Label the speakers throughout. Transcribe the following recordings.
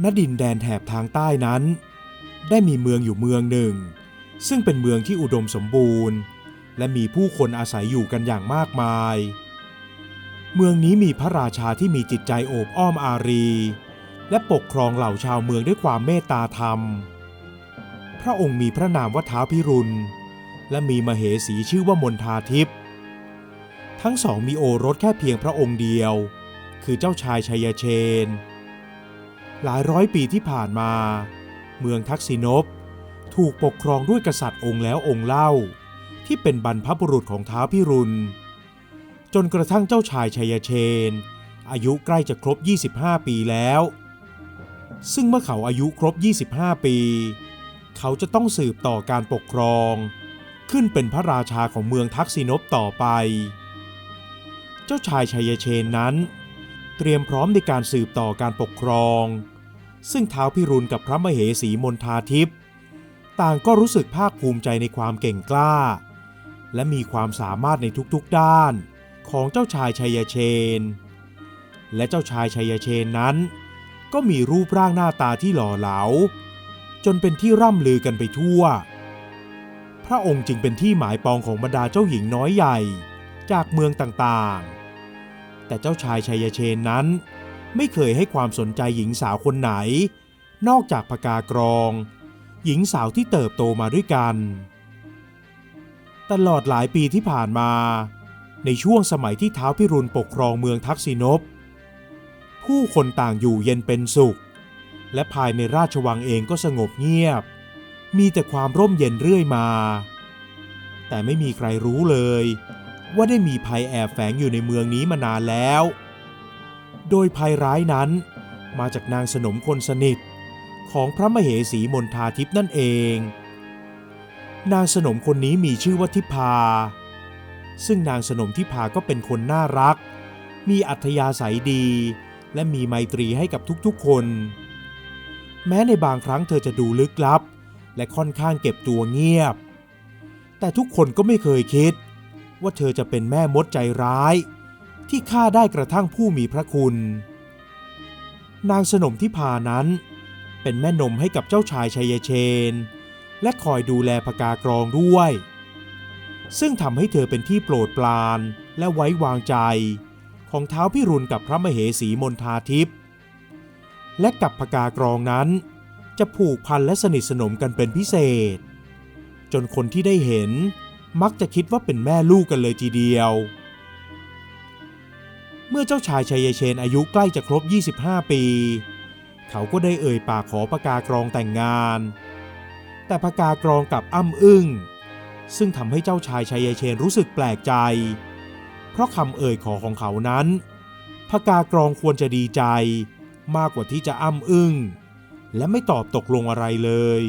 Speaker 1: ณดินแดนแถบทางใต้นั้นได้มีเมืองอยู่เมืองหนึ่งซึ่งเป็นเมืองที่อุดมสมบูรณ์และมีผู้คนอาศัยอยู่กันอย่างมากมายเมืองนี้มีพระราชาที่มีจิตใจโอบอ้อมอารีและปกครองเหล่าชาวเมืองด้วยความเมตตาธรรมพระองค์มีพระนามว่าท้าวพิรุณและมีมเหสีชื่อว่ามนทาทิพย์ทั้งสองมีโอรสแค่เพียงพระองค์เดียวคือเจ้าชายชัยเชนหลายร้อยปีที่ผ่านมาเมืองทักษิณพถูกปกครองด้วยกษัตริย์องค์แล้วองค์เล่าที่เป็นบรรพบุรุษของท้าวพิรุณจนกระทั่งเจ้าชายชัยเชนอายุใกล้จะครบ25ปีแล้วซึ่งเมื่อเขาอายุครบ25ปีเขาจะต้องสืบต่อการปกครองขึ้นเป็นพระราชาของเมืองทักษิณพต่อไปเจ้าชายชัยเชนนั้นเตรียมพร้อมในการสืบต่อการปกครองซึ่งท้าวพิรุณกับพระมเหสีมนทาทิพย์ต่างก็รู้สึกภาคภูมิใจในความเก่งกล้าและมีความสามารถในทุกๆด้านของเจ้าชายชัยเชนและเจ้าชายชัยเชนนั้นก็มีรูปร่างหน้าตาที่หล่อเหลาจนเป็นที่ร่ำลือกันไปทั่วพระองค์จึงเป็นที่หมายปองของบรรดาเจ้าหญิงน้อยใหญ่จากเมืองต่างๆแต่เจ้าชายชัยเชนนั้นไม่เคยให้ความสนใจหญิงสาวคนไหนนอกจากพกากรองหญิงสาวที่เติบโตมาด้วยกันตลอดหลายปีที่ผ่านมาในช่วงสมัยที่ท้าวพิรุณปกครองเมืองทักษิณพผู้คนต่างอยู่เย็นเป็นสุขและภายในราชวังเองก็สงบเงียบมีแต่ความร่มเย็นเรื่อยมาแต่ไม่มีใครรู้เลยว่าได้มีภัยแอบแฝงอยู่ในเมืองนี้มานานแล้วโดยภัยร้ายนั้นมาจากนางสนมคนสนิทของพระมเหสีมนทาทิพย์นั่นเองนางสนมคนนี้มีชื่อว่าทิพาซึ่งนางสนมทิพาก็เป็นคนน่ารักมีอัธยาศัยดีและมีไมตรีให้กับทุกๆคนแม้ในบางครั้งเธอจะดูลึกลับและค่อนข้างเก็บตัวเงียบแต่ทุกคนก็ไม่เคยคิดว่าเธอจะเป็นแม่มดใจร้ายที่ฆ่าได้กระทั่งผู้มีพระคุณนางสนมทิพานั้นเป็นแม่นมให้กับเจ้าชายชัยเชนและคอยดูแลพกากรองด้วยซึ่งทำให้เธอเป็นที่โปรดปรานและไว้วางใจของท้าวพิรุณกับพระมเหสีมนทาทิพย์และกับพกากรองนั้นจะผูกพันและสนิทสนมกันเป็นพิเศษจนคนที่ได้เห็นมักจะคิดว่าเป็นแม่ลูกกันเลยทีเดียวเมื่อเจ้าชายชัยเชนอายุใกล้จะครบ25ปีเขาก็ได้เอ่ยปากขอพกากรองแต่งงานแต่พกากรองกลับอ้ำอึ้งซึ่งทำให้เจ้าชายชัยเชนรู้สึกแปลกใจเพราะคำเอ่ยขอของเขานั้นพกากรองควรจะดีใจมากกว่าที่จะอ้ำอึ้งและไม่ตอบตกลงอะไรเลย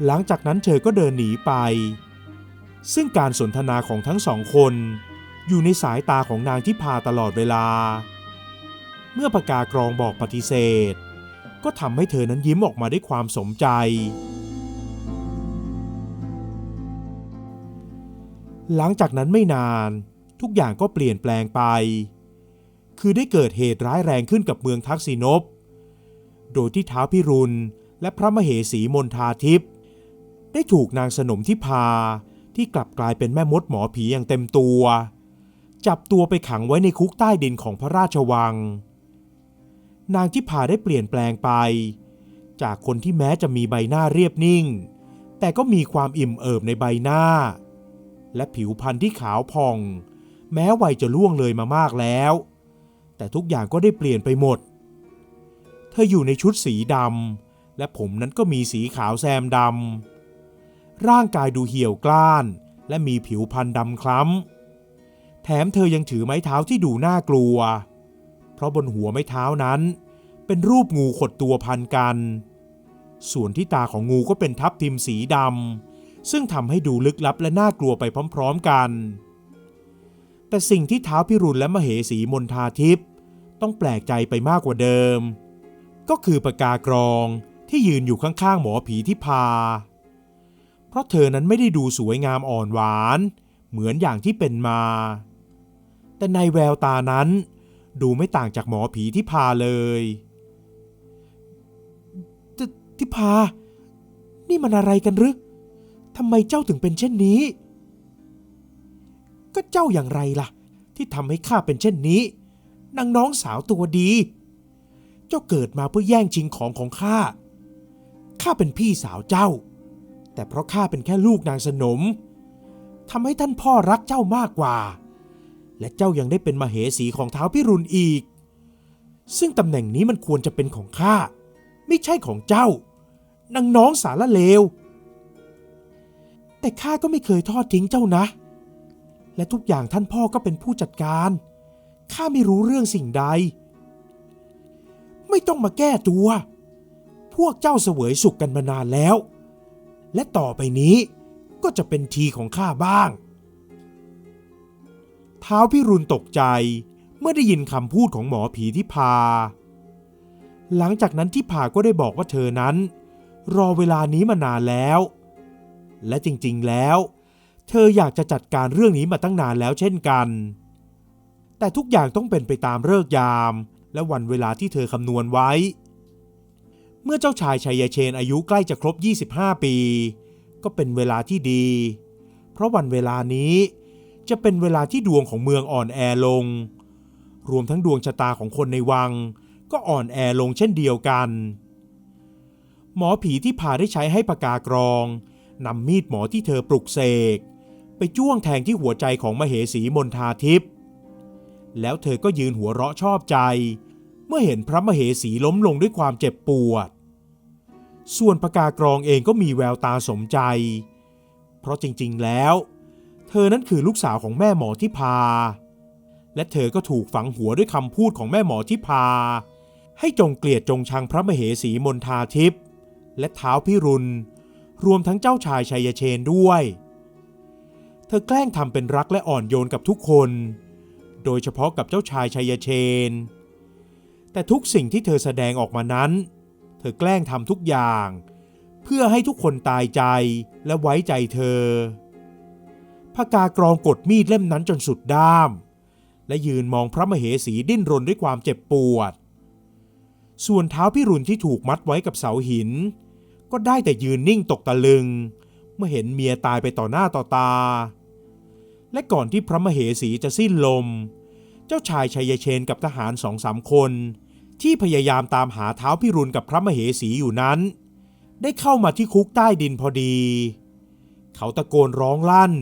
Speaker 1: หลังจากนั้นเธอก็เดินหนีไปซึ่งการสนทนาของทั้งสองคนอยู่ในสายตาของนางทิพาตลอดเวลาเมื่อพกากรองบอกปฏิเสธก็ทำให้เธอนั้นยิ้มออกมาด้วยความสมใจหลังจากนั้นไม่นานทุกอย่างก็เปลี่ยนแปลงไปคือได้เกิดเหตุร้ายแรงขึ้นกับเมืองทักษิณพโดยที่ท้าวพิรุณและพระมเหสีมนทาทิพย์ได้ถูกนางสนมทิพาที่กลับกลายเป็นแม่มดหมอผีอย่างเต็มตัวจับตัวไปขังไว้ในคุกใต้ดินของพระราชวังนางทิพาได้เปลี่ยนแปลงไปจากคนที่แม้จะมีใบหน้าเรียบนิ่งแต่ก็มีความอิ่มเอิบในใบหน้าและผิวพรรณที่ขาวผ่องแม้วัยจะล่วงเลยมามากแล้วแต่ทุกอย่างก็ได้เปลี่ยนไปหมดเธออยู่ในชุดสีดำและผมนั้นก็มีสีขาวแซมดำร่างกายดูเหี่ยวกร้านและมีผิวพรรณดำคล้ำแถมเธอยังถือไม้เท้าที่ดูน่ากลัวเพราะบนหัวไม้เท้านั้นเป็นรูปงูขดตัวพันกันส่วนที่ตาของงูก็เป็นทับทิมสีดำซึ่งทำให้ดูลึกลับและน่ากลัวไปพร้อมๆกันแต่สิ่งที่ท้าวพิรุณและมเหสีมนทาทิพย์ต้องแปลกใจไปมากกว่าเดิมก็คือพกากรองที่ยืนอยู่ข้างๆหมอผีทิพาเพราะเธอนั้นไม่ได้ดูสวยงามอ่อนหวานเหมือนอย่างที่เป็นมาแต่ในแววตานั้นดูไม่ต่างจากหมอผีทิพาเลย พานี่มันอะไรกันหรือทำไมเจ้าถึงเป็นเช่นนี้ก็เจ้าอย่างไรล่ะที่ทำให้ข้าเป็นเช่นนี้นางน้องสาวตัวดีเจ้าเกิดมาเพื่อแย่งชิงของข้าเป็นพี่สาวเจ้าแต่เพราะข้าเป็นแค่ลูกนางสนมทำให้ท่านพ่อรักเจ้ามากกว่าและเจ้ายังได้เป็นมเหสีของท้าวพิรุณอีกซึ่งตำแหน่งนี้มันควรจะเป็นของข้าไม่ใช่ของเจ้านางน้องสารเลวแต่ข้าก็ไม่เคยทอดทิ้งเจ้านะและทุกอย่างท่านพ่อก็เป็นผู้จัดการข้าไม่รู้เรื่องสิ่งใดไม่ต้องมาแก้ตัวพวกเจ้าเสวยสุขกันมานานแล้วและต่อไปนี้ก็จะเป็นทีของข้าบ้างท้าวพิรุณตกใจเมื่อได้ยินคำพูดของหมอผีทิพาหลังจากนั้นทิพาก็ได้บอกว่าเธอนั้นรอเวลานี้มานานแล้วและจริงๆแล้วเธออยากจะจัดการเรื่องนี้มาตั้งนานแล้วเช่นกันแต่ทุกอย่างต้องเป็นไปตามฤกษ์ยามและวันเวลาที่เธอคำนวณไว้เมื่อเจ้าชายชัยเชนอายุใกล้จะครบ25ปีก็เป็นเวลาที่ดีเพราะวันเวลานี้จะเป็นเวลาที่ดวงของเมืองอ่อนแอลงรวมทั้งดวงชะตาของคนในวังก็อ่อนแอลงเช่นเดียวกันหมอผีที่พาได้ใช้ให้ปากกากรองนำมีดหมอที่เธอปลุกเสกไปจ้วงแทงที่หัวใจของมเหสีมนทาทิพย์แล้วเธอก็ยืนหัวเราะชอบใจเมื่อเห็นพระมเหสีล้มลงด้วยความเจ็บปวดส่วนปากกากรองเองก็มีแววตาสมใจเพราะจริงๆแล้วเธอนั้นคือลูกสาวของแม่หมอทิพาและเธอก็ถูกฝังหัวด้วยคำพูดของแม่หมอทิพาให้จงเกลียดจงชังพระมเหสีมนทาทิพย์และท้าวพิรุณรวมทั้งเจ้าชายชัยเชนด้วยเธอแกล้งทำเป็นรักและอ่อนโยนกับทุกคนโดยเฉพาะกับเจ้าชายชัยเชนแต่ทุกสิ่งที่เธอแสดงออกมานั้นเธอแกล้งทำทุกอย่างเพื่อให้ทุกคนตายใจและไว้ใจเธอพกากรองกดมีดเล่มนั้นจนสุดด้ามและยืนมองพระมเหสีดิ้นรนด้วยความเจ็บปวดส่วนท้าวพิรุณที่ถูกมัดไว้กับเสาหินก็ได้แต่ยืนนิ่งตกตะลึงเมื่อเห็นเมียตายไปต่อหน้าต่อตาและก่อนที่พระมเหสีจะสิ้นลมเจ้าชายชัยเชนกับทหาร2-3 คนที่พยายามตามหาท้าวพิรุณกับพระมเหสีอยู่นั้นได้เข้ามาที่คุกใต้ดินพอดีเขาตะโกนร้องลั่น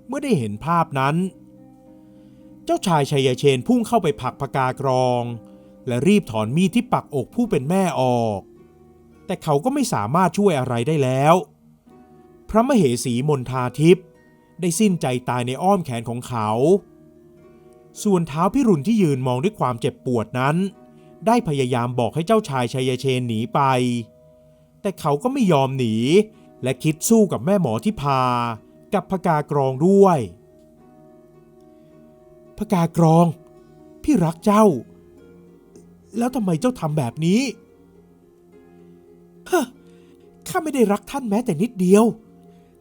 Speaker 1: เมื่อได้เห็นภาพนั้นเจ้าชายชัยเชนพุ่งเข้าไปผลักพกากรองและรีบถอนมีดที่ปักอกผู้เป็นแม่ออกแต่เขาก็ไม่สามารถช่วยอะไรได้แล้วพระมเหสีมนทาทิพย์ได้สิ้นใจตายในอ้อมแขนของเขาส่วนท้าวพิรุณที่ยืนมองด้วยความเจ็บปวดนั้นได้พยายามบอกให้เจ้าชายชัยเชนหนีไปแต่เขาก็ไม่ยอมหนีและคิดสู้กับแม่หมอทิพากับพกากรองด้วยพกากรองพี่รักเจ้าแล้วทำไมเจ้าทำแบบนี้ฮะข้าไม่ได้รักท่านแม้แต่นิดเดียว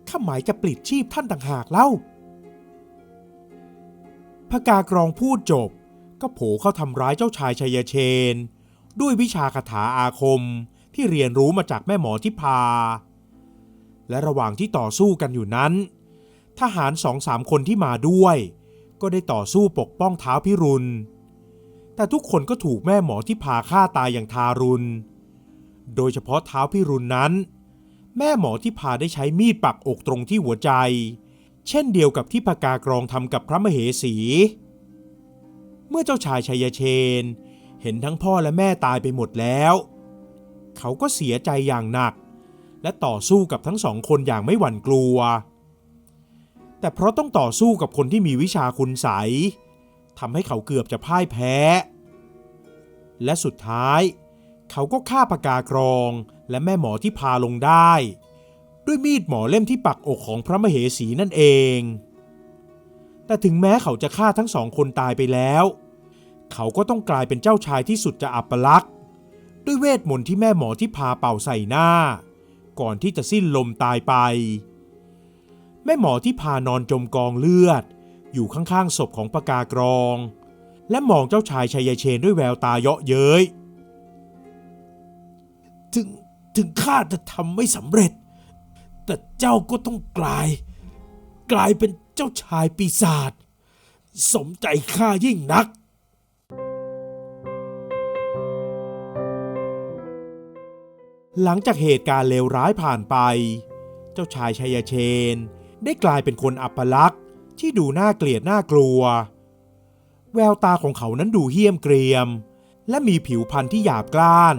Speaker 1: ข้าหมายจะปลิดชีพท่านต่างหากเล่าพกากรองพูดจบก็โผล่เข้าทำร้ายเจ้าชายชัยเชนด้วยวิชาคาถาอาคมที่เรียนรู้มาจากแม่หมอทิพาและระหว่างที่ต่อสู้กันอยู่นั้นทหาร2-3 คนที่มาด้วยก็ได้ต่อสู้ปกป้องท้าวพิรุณแต่ทุกคนก็ถูกแม่หมอทิพาฆ่าตายอย่างทารุณโดยเฉพาะท้าวพิรุณนั้นแม่หมอทิพาได้ใช้มีดปักอกตรงที่หัวใจเช่นเดียวกับที่พกากรองทำกับพระมเหสีเมื่อเจ้าชายชัยเชนเห็นทั้งพ่อและแม่ตายไปหมดแล้วเขาก็เสียใจอย่างหนักและต่อสู้กับทั้ง2 คนอย่างไม่หวั่นกลัวแต่เพราะต้องต่อสู้กับคนที่มีวิชาคุณไสยทำให้เขาเกือบจะพ่ายแพ้และสุดท้ายเขาก็ฆ่าพกากรองและแม่หมอที่พาลงได้ด้วยมีดหมอเล่มที่ปักอกของพระมเหสีนั่นเองแต่ถึงแม้เขาจะฆ่าทั้ง2 คนตายไปแล้วเขาก็ต้องกลายเป็นเจ้าชายที่สุดจะอัปลักษณ์ด้วยเวทมนต์ที่แม่หมอที่พาเป่าใส่หน้าก่อนที่จะสิ้นลมตายไปแม่หมอที่พานอนจมกองเลือดอยู่ข้างๆศพของพกากรองและมองเจ้าชายชัยเชนด้วยแววตาเยาะเย้ย ถึงข้าจะทำไม่สำเร็จแต่เจ้าก็ต้องกลายเป็นเจ้าชายปีศาจสมใจข้ายิ่งนักหลังจากเหตุการณ์เลวร้ายผ่านไปเจ้าชายชัยเชนได้กลายเป็นคนอัปลักษณ์ที่ดูน่าเกลียดน่ากลัวแววตาของเขานั้นดูเหี้ยมเกรียมและมีผิวพรรณที่หยาบกร้าน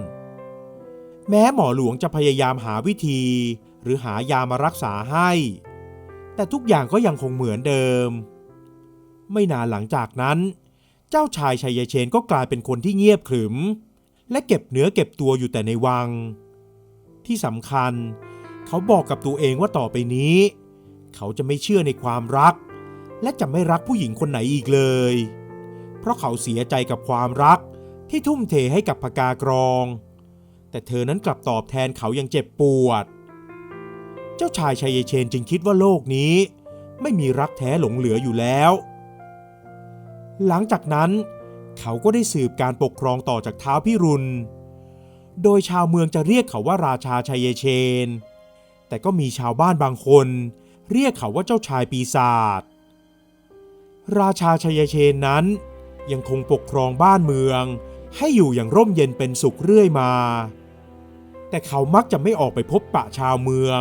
Speaker 1: แม้หมอหลวงจะพยายามหาวิธีหรือหายามารักษาให้แต่ทุกอย่างก็ยังคงเหมือนเดิมไม่นานหลังจากนั้นเจ้าชายชัยเชนก็กลายเป็นคนที่เงียบขรึมและเก็บเนื้อเก็บตัวอยู่แต่ในวังที่สำคัญเขาบอกกับตัวเองว่าต่อไปนี้เขาจะไม่เชื่อในความรักและจะไม่รักผู้หญิงคนไหนอีกเลยเพราะเขาเสียใจกับความรักที่ทุ่มเทให้กับพกากรองแต่เธอนั้นกลับตอบแทนเขาอย่างเจ็บปวดเจ้าชายชัยเชนจึงคิดว่าโลกนี้ไม่มีรักแท้หลงเหลืออยู่แล้วหลังจากนั้นเขาก็ได้สืบการปกครองต่อจากท้าวพิรุณโดยชาวเมืองจะเรียกเขาว่าราชาชัยเชนแต่ก็มีชาวบ้านบางคนเรียกเขาว่าเจ้าชายปีศาจราชาชัยเชนนั้นยังคงปกครองบ้านเมืองให้อยู่อย่างร่มเย็นเป็นสุขเรื่อยมาแต่เขามักจะไม่ออกไปพบปะชาวเมือง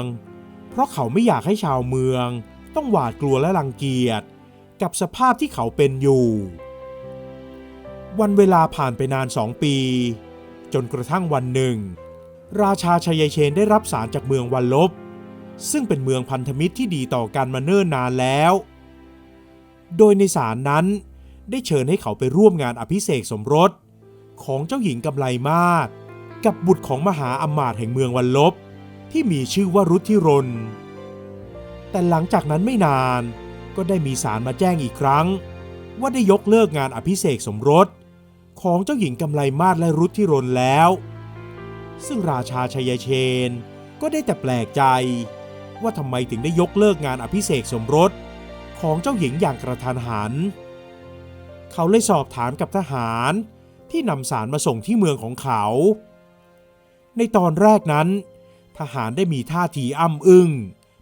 Speaker 1: เพราะเขาไม่อยากให้ชาวเมืองต้องหวาดกลัวและรังเกียจกับสภาพที่เขาเป็นอยู่วันเวลาผ่านไปนาน2 ปีจนกระทั่งวันหนึ่งราชาชัยเชนได้รับสารจากเมืองวัลลบซึ่งเป็นเมืองพันธมิตรที่ดีต่อกันมาเนิ่นนานแล้วโดยในสารนั้นได้เชิญให้เขาไปร่วมงานอภิเษกสมรสของเจ้าหญิงกำไลมาศกับบุตรของมหาอำมาตย์แห่งเมืองวัลลบที่มีชื่อว่ารุทธิรนแต่หลังจากนั้นไม่นานก็ได้มีสารมาแจ้งอีกครั้งว่าได้ยกเลิกงานอภิเษกสมรสของเจ้าหญิงกำไลมาศและรุทธิรนแล้วซึ่งราชาชัยเชนก็ได้แต่แปลกใจว่าทำไมถึงได้ยกเลิกงานอภิเษกสมรสของเจ้าหญิงอย่างกระทันหันเขาเลยสอบถามกับทหารที่นำสารมาส่งที่เมืองของเขาในตอนแรกนั้นทหารได้มีท่าทีอ้ำอึ้ง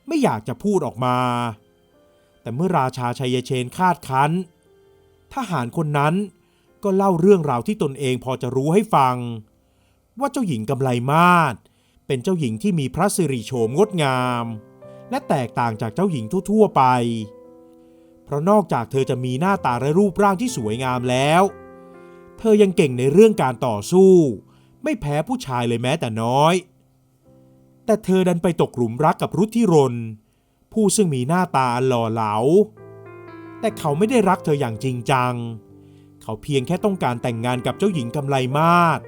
Speaker 1: ไม่อยากจะพูดออกมาแต่เมื่อราชาชัยเชนคาดคั้นทหารคนนั้นก็เล่าเรื่องราวที่ตนเองพอจะรู้ให้ฟังว่าเจ้าหญิงกำไลมาศเป็นเจ้าหญิงที่มีพระสิริโฉมงดงามและแตกต่างจากเจ้าหญิงทั่วๆไปเพราะนอกจากเธอจะมีหน้าตาและรูปร่างที่สวยงามแล้วเธอยังเก่งในเรื่องการต่อสู้ไม่แพ้ผู้ชายเลยแม้แต่น้อยแต่เธอดันไปตกหลุมรักกับรุทธิรนผู้ซึ่งมีหน้าตาหล่อเหลาแต่เขาไม่ได้รักเธออย่างจริงจังเขาเพียงแค่ต้องการแต่งงานกับเจ้าหญิงกำไลมาศ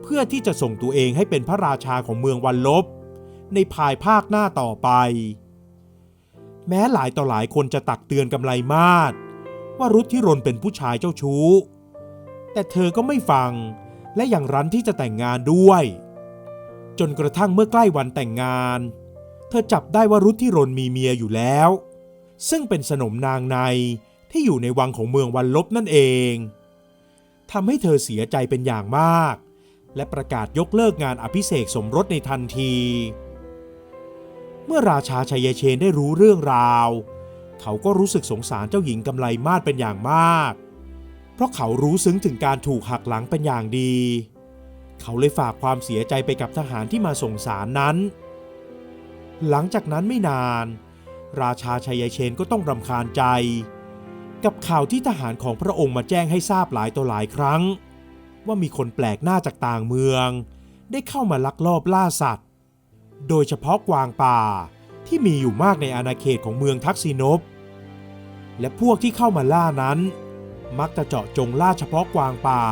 Speaker 1: เพื่อที่จะส่งตัวเองให้เป็นพระราชาของเมืองวัลลบในภายภาคหน้าต่อไปแม้หลายต่อหลายคนจะตักเตือนกำไลมาศว่ารุทธิรนเป็นผู้ชายเจ้าชู้แต่เธอก็ไม่ฟังและยังรั้นที่จะแต่งงานด้วยจนกระทั่งเมื่อใกล้วันแต่งงานเธอจับได้ว่ารุทธิรนมีเมียอยู่แล้วซึ่งเป็นสนมนางในที่อยู่ในวังของเมืองวัลลบนั่นเองทำให้เธอเสียใจเป็นอย่างมากและประกาศยกเลิกงานอภิเษกสมรสในทันทีเมื่อราชาชัยเชนได้รู้เรื่องราวเขาก็รู้สึกสงสารเจ้าหญิงกำไลมาศเป็นอย่างมากเพราะเขารู้ซึ้งถึงการถูกหักหลังเป็นอย่างดีเขาเลยฝากความเสียใจไปกับทหารที่มาส่งสารนั้นหลังจากนั้นไม่นานราชาชัยเชนก็ต้องรำคาญใจกับข่าวที่ทหารของพระองค์มาแจ้งให้ทราบหลายต่อหลายครั้งว่ามีคนแปลกหน้าจากต่างเมืองได้เข้ามาลักลอบล่าสัตว์โดยเฉพาะกวางป่าที่มีอยู่มากในอาณาเขตของเมืองทักษิณพและพวกที่เข้ามาล่านั้นมักจะเจาะจงล่าเฉพาะกวางป่า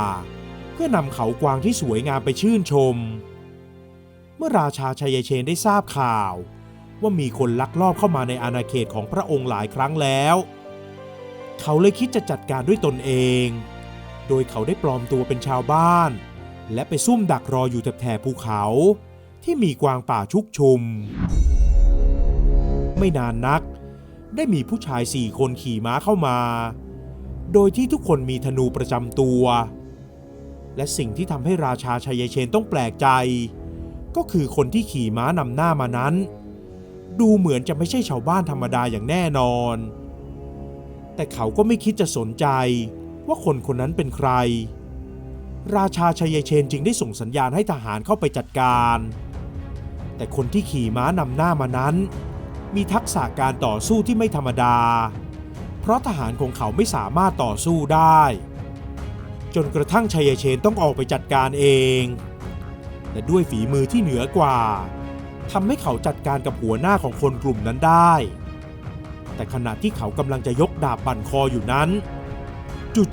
Speaker 1: เพื่อนำเขากวางที่สวยงามไปชื่นชมเมื่อราชาชัยเชนได้ทราบข่าวว่ามีคนลักลอบเข้ามาในอาณาเขตของพระองค์หลายครั้งแล้วเขาเลยคิดจะจัดการด้วยตนเองโดยเขาได้ปลอมตัวเป็นชาวบ้านและไปซุ่มดักรออยู่แถบภูเขาที่มีกวางป่าชุกชุมไม่นานนักได้มีผู้ชาย4 คนขี่ม้าเข้ามาโดยที่ทุกคนมีธนูประจำตัวและสิ่งที่ทำให้ราชาชัยเชนต้องแปลกใจ ก็คือคนที่ขี่ม้านำหน้ามานั้นดูเหมือนจะไม่ใช่ชาวบ้านธรรมดาอย่างแน่นอนแต่เขาก็ไม่คิดจะสนใจว่าคนคนนั้นเป็นใครราชาชัยเชนจึงได้ส่งสัญญาณให้ทหารเข้าไปจัดการแต่คนที่ขี่ม้านำหน้ามานั้นมีทักษะการต่อสู้ที่ไม่ธรรมดาเพราะทหารของเขาไม่สามารถต่อสู้ได้จนกระทั่งชัยเชนต้องออกไปจัดการเองและด้วยฝีมือที่เหนือกว่าทำให้เขาจัดการกับหัวหน้าของคนกลุ่มนั้นได้แต่ขณะที่เขากำลังจะยกดาบบั่นคออยู่นั้น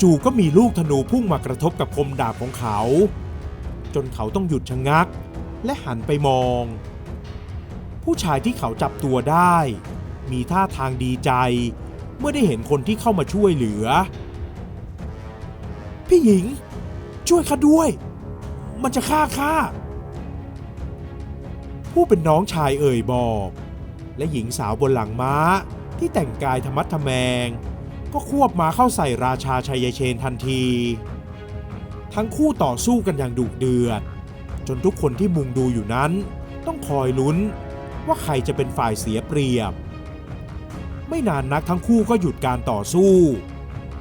Speaker 1: จู่ๆก็มีลูกธนูพุ่งมากระทบกับคมดาบของเขาจนเขาต้องหยุดชะงักและหันไปมองผู้ชายที่เขาจับตัวได้มีท่าทางดีใจเมื่อได้เห็นคนที่เข้ามาช่วยเหลือพี่หญิงช่วยข้าด้วยมันจะฆ่าข้าผู้เป็นน้องชายเอ่ยบอกและหญิงสาวบนหลังม้าที่แต่งกายธรรมัดทะแมงก็ควบม้าเข้าใส่ราชาชัยเชนทันทีทั้งคู่ต่อสู้กันอย่างดุเดือดจนทุกคนที่มุงดูอยู่นั้นต้องคอยลุ้นว่าใครจะเป็นฝ่ายเสียเปรียบไม่นานนักทั้งคู่ก็หยุดการต่อสู้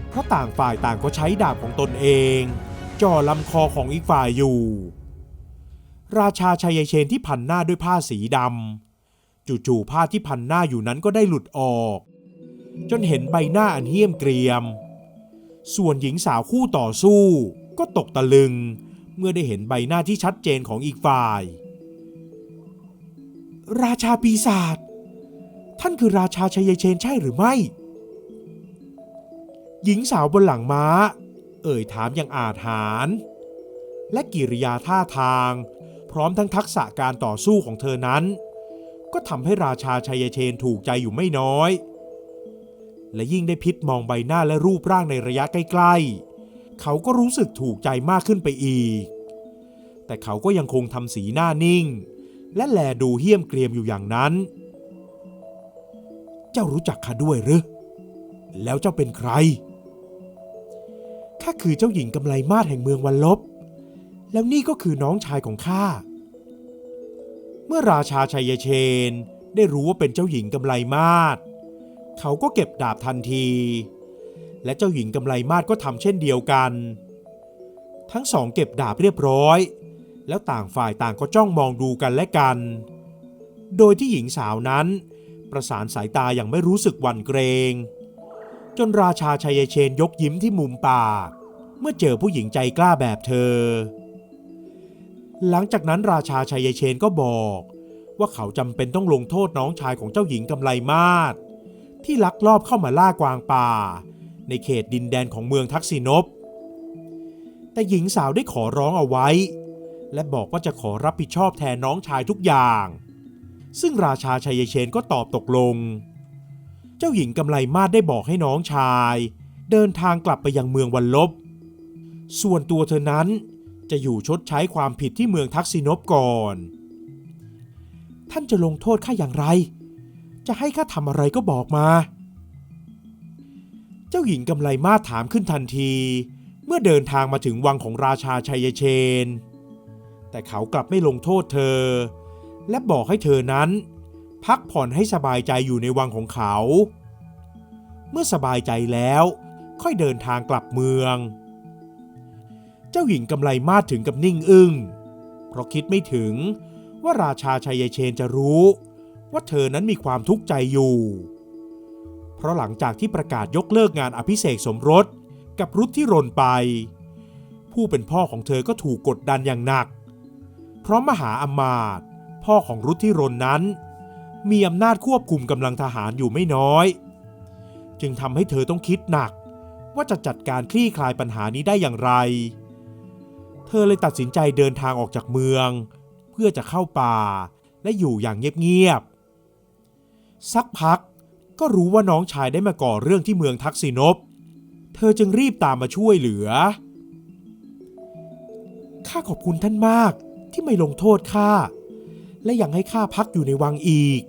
Speaker 1: เพราะต่างฝ่ายต่างก็ใช้ดาบของตนเองจ่อลำคอของอีกฝ่ายอยู่ราชาชัยเชนที่พันหน้าด้วยผ้าสีดำจู่ๆผ้าที่พันหน้าอยู่นั้นก็ได้หลุดออกจนเห็นใบหน้าอันเหี้ยมเกรียมส่วนหญิงสาวคู่ต่อสู้ก็ตกตะลึงเมื่อได้เห็นใบหน้าที่ชัดเจนของอีกฝ่ายราชาปีศาจท่านคือราชาชัยเชนใช่หรือไม่หญิงสาวบนหลังม้าเอ่ยถามอย่างอาถรรพ์และกิริยาท่าทางพร้อมทั้งทักษะการต่อสู้ของเธอนั้นก็ทำให้ราชาชัยเชนถูกใจอยู่ไม่น้อยและยิ่งได้พิจมองใบหน้าและรูปร่างในระยะใกล้ๆเขาก็รู้สึกถูกใจมากขึ้นไปอีกแต่เขาก็ยังคงทำสีหน้านิ่งและแลดูเหี้ยมเกรียมอยู่อย่างนั้นเจ้ารู้จักข้าด้วยหรือแล้วเจ้าเป็นใครข้าคือเจ้าหญิงกำไลมาศแห่งเมืองวัลลบแล้วนี่ก็คือน้องชายของข้าเมื่อราชาชัยเชนได้รู้ว่าเป็นเจ้าหญิงกำไลมาศเขาก็เก็บดาบทันทีและเจ้าหญิงกำไลมาศก็ทำเช่นเดียวกันทั้งสองเก็บดาบเรียบร้อยแล้วต่างฝ่ายต่างก็จ้องมองดูกันและกันโดยที่หญิงสาวนั้นประสานสายตาอย่างไม่รู้สึกหวั่นเกรงจนราชาชัยเชนยกยิ้มที่มุมปากเมื่อเจอผู้หญิงใจกล้าแบบเธอหลังจากนั้นราชาชัยเชนก็บอกว่าเขาจำเป็นต้องลงโทษน้องชายของเจ้าหญิงกำไลมาศที่ลักลอบเข้ามาล่ากวางป่าในเขตดินแดนของเมืองทักษิณพแต่หญิงสาวได้ขอร้องเอาไว้และบอกว่าจะขอรับผิดชอบแทนน้องชายทุกอย่างซึ่งราชาชัยเชนก็ตอบตกลงเจ้าหญิงกำไลมาศได้บอกให้น้องชายเดินทางกลับไปยังเมืองวัลลบส่วนตัวเธอนั้นจะอยู่ชดใช้ความผิดที่เมืองทักษิณพก่อนท่านจะลงโทษข้าอย่างไรจะให้ข้าทำอะไรก็บอกมาเจ้าหญิงกำไลมาศถามขึ้นทันทีเมื่อเดินทางมาถึงวังของราชาชัยเชนแต่เขากลับไม่ลงโทษเธอและบอกให้เธอนั้นพักผ่อนให้สบายใจอยู่ในวังของเขาเมื่อสบายใจแล้วค่อยเดินทางกลับเมืองเจ้าหญิงกำไลมาศถึงกับนิ่งอึ้งเพราะคิดไม่ถึงว่าราชาชัยเชนจะรู้ว่าเธอนั้นมีความทุกข์ใจอยู่เพราะหลังจากที่ประกาศยกเลิกงานอภิเษกสมรสกับรุทธิรนไปผู้เป็นพ่อของเธอก็ถูกกดดันอย่างหนักเพราะมหาอมาตย์พ่อของรุทธิรนนั้นมีอำนาจควบคุมกำลังทหารอยู่ไม่น้อยจึงทำให้เธอต้องคิดหนักว่าจะจัดการคลี่คลายปัญหานี้ได้อย่างไรเธอเลยตัดสินใจเดินทางออกจากเมืองเพื่อจะเข้าป่าและอยู่อย่างเงียบๆสักพักก็รู้ว่าน้องชายได้มาก่อเรื่องที่เมืองทักษิณพเธอจึงรีบตามมาช่วยเหลือข้าขอบคุณท่านมากที่ไม่ลงโทษข้าและยังให้ข้าพักอยู่ในวังอีก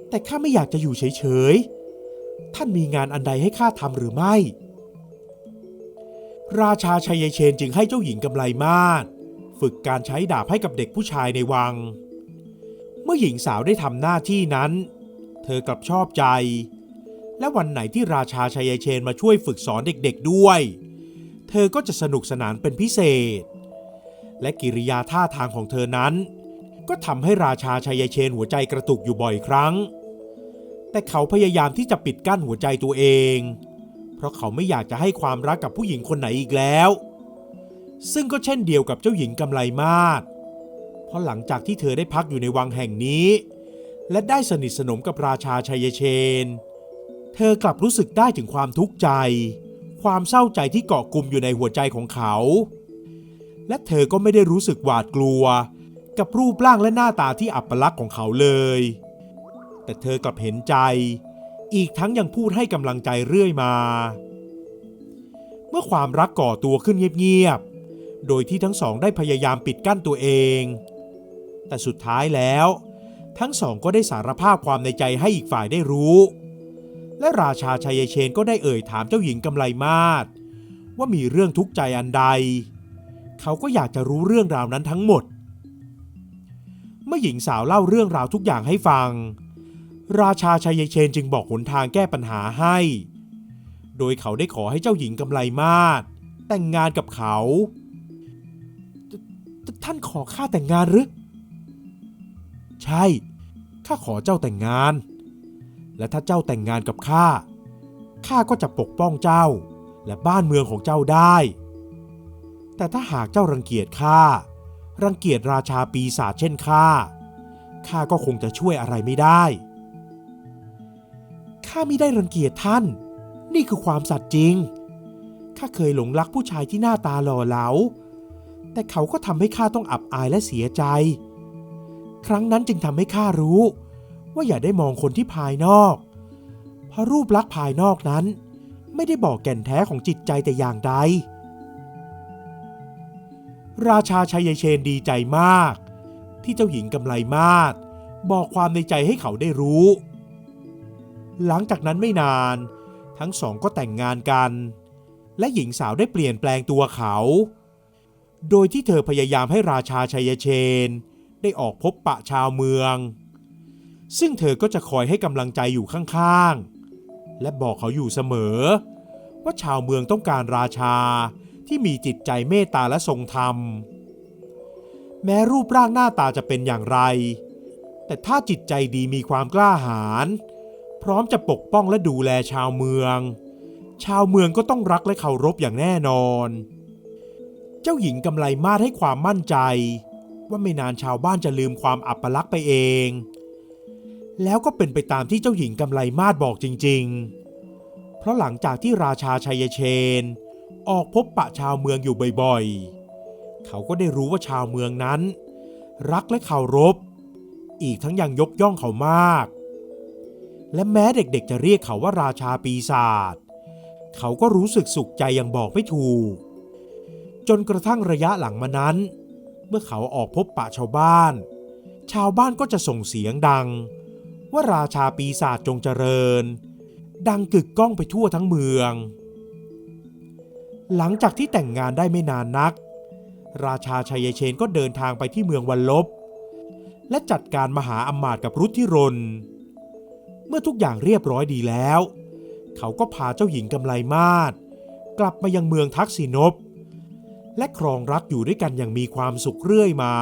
Speaker 1: แต่ข้าไม่อยากจะอยู่เฉยๆท่านมีงานอันใดให้ข้าทำหรือไม่ราชาชัยเชนจึงให้เจ้าหญิงกำไลมาศ ฝึกการใช้ดาบให้กับเด็กผู้ชายในวังเมื่อหญิงสาวได้ทำหน้าที่นั้นเธอกลับชอบใจและวันไหนที่ราชาชัยเชนมาช่วยฝึกสอนเด็กๆด้วยเธอก็จะสนุกสนานเป็นพิเศษและกิริยาท่าทางของเธอนั้นก็ทำให้ราชาชัยเชนหัวใจกระตุกอยู่บ่อยครั้งแต่เขาพยายามที่จะปิดกั้นหัวใจตัวเองเพราะเขาไม่อยากจะให้ความรักกับผู้หญิงคนไหนอีกแล้วซึ่งก็เช่นเดียวกับเจ้าหญิงกำไลมาศเพราะหลังจากที่เธอได้พักอยู่ในวังแห่งนี้และได้สนิทสนมกับราชาชัยเชนเธอกลับรู้สึกได้ถึงความทุกข์ใจความเศร้าใจที่เกาะกุมอยู่ในหัวใจของเขาและเธอก็ไม่ได้รู้สึกหวาดกลัวกับรูปร่างและหน้าตาที่อัปลักษณ์ของเขาเลยแต่เธอกลับเห็นใจอีกทั้งยังพูดให้กำลังใจเรื่อยมาเมื่อความรักก่อตัวขึ้นเงียบๆโดยที่ทั้งสองได้พยายามปิดกั้นตัวเองแต่สุดท้ายแล้วทั้งสองก็ได้สารภาพความในใจให้อีกฝ่ายได้รู้และราชาชัยเชนก็ได้เอ่ยถามเจ้าหญิงกำไลมาศว่ามีเรื่องทุกข์ใจอันใดเขาก็อยากจะรู้เรื่องราวนั้นทั้งหมดเมื่อหญิงสาวเล่าเรื่องราวทุกอย่างให้ฟังราชาชัยเชนจึงบอกหนทางแก้ปัญหาให้โดยเขาได้ขอให้เจ้าหญิงกำไลมาศแต่งงานกับเขาท่านขอข้าแต่งงานหรือใช่ข้าขอเจ้าแต่งงานและถ้าเจ้าแต่งงานกับข้าก็จะปกป้องเจ้าและบ้านเมืองของเจ้าได้แต่ถ้าหากเจ้ารังเกียจข้ารังเกียจราชาปีศาจเช่นข้าก็คงจะช่วยอะไรไม่ได้ข้าไม่ได้รังเกียจท่านนี่คือความสัตย์จริงข้าเคยหลงรักผู้ชายที่หน้าตาหล่อเหลาแต่เขาก็ทำให้ข้าต้องอับอายและเสียใจครั้งนั้นจึงทำให้ข้ารู้ว่าอย่าได้มองคนที่ภายนอกเพราะรูปลักษณ์ภายนอกนั้นไม่ได้บอกแก่นแท้ของจิตใจแต่อย่างใดราชาชัยเชนดีใจมากที่เจ้าหญิงกำไลมาศบอกความในใจให้เขาได้รู้หลังจากนั้นไม่นานทั้งสองก็แต่งงานกันและหญิงสาวได้เปลี่ยนแปลงตัวเขาโดยที่เธอพยายามให้ราชาชัยเชนได้ออกพบปะชาวเมืองซึ่งเธอก็จะคอยให้กำลังใจอยู่ข้างๆและบอกเขาอยู่เสมอว่าชาวเมืองต้องการราชาที่มีจิตใจเมตตาและทรงธรรมแม้รูปร่างหน้าตาจะเป็นอย่างไรแต่ถ้าจิตใจดีมีความกล้าหาญพร้อมจะปกป้องและดูแลชาวเมืองก็ต้องรักและเคารพอย่างแน่นอนเจ้าหญิงกำไลมาศให้ความมั่นใจว่าไม่นานชาวบ้านจะลืมความอัปลักษณ์ไปเองแล้วก็เป็นไปตามที่เจ้าหญิงกำไลมาศบอกจริงๆเพราะหลังจากที่ราชาชัยเชนออกพบปะชาวเมืองอยู่บ่อยๆเขาก็ได้รู้ว่าชาวเมืองนั้นรักและเคารพอีกทั้งยังยกย่องเขามากและแม้เด็กๆจะเรียกเขาว่าราชาปีศาจเขาก็รู้สึกสุขใจอย่างบอกไม่ถูกจนกระทั่งระยะหลังมานั้นเมื่อเขาออกพบปะชาวบ้านก็จะส่งเสียงดังว่าราชาปีศาจจงเจริญดังกึกก้องไปทั่วทั้งเมืองหลังจากที่แต่งงานได้ไม่นานนักราชาชัยเชนก็เดินทางไปที่เมืองวัลลบและจัดการมหาอำมาตย์กับรุธิรนเมื่อทุกอย่างเรียบร้อยดีแล้วเขาก็พาเจ้าหญิงกำไลมาศกลับมายังเมืองทักษิณพและครองรักอยู่ด้วยกันอย่างมีความสุขเรื่อยมา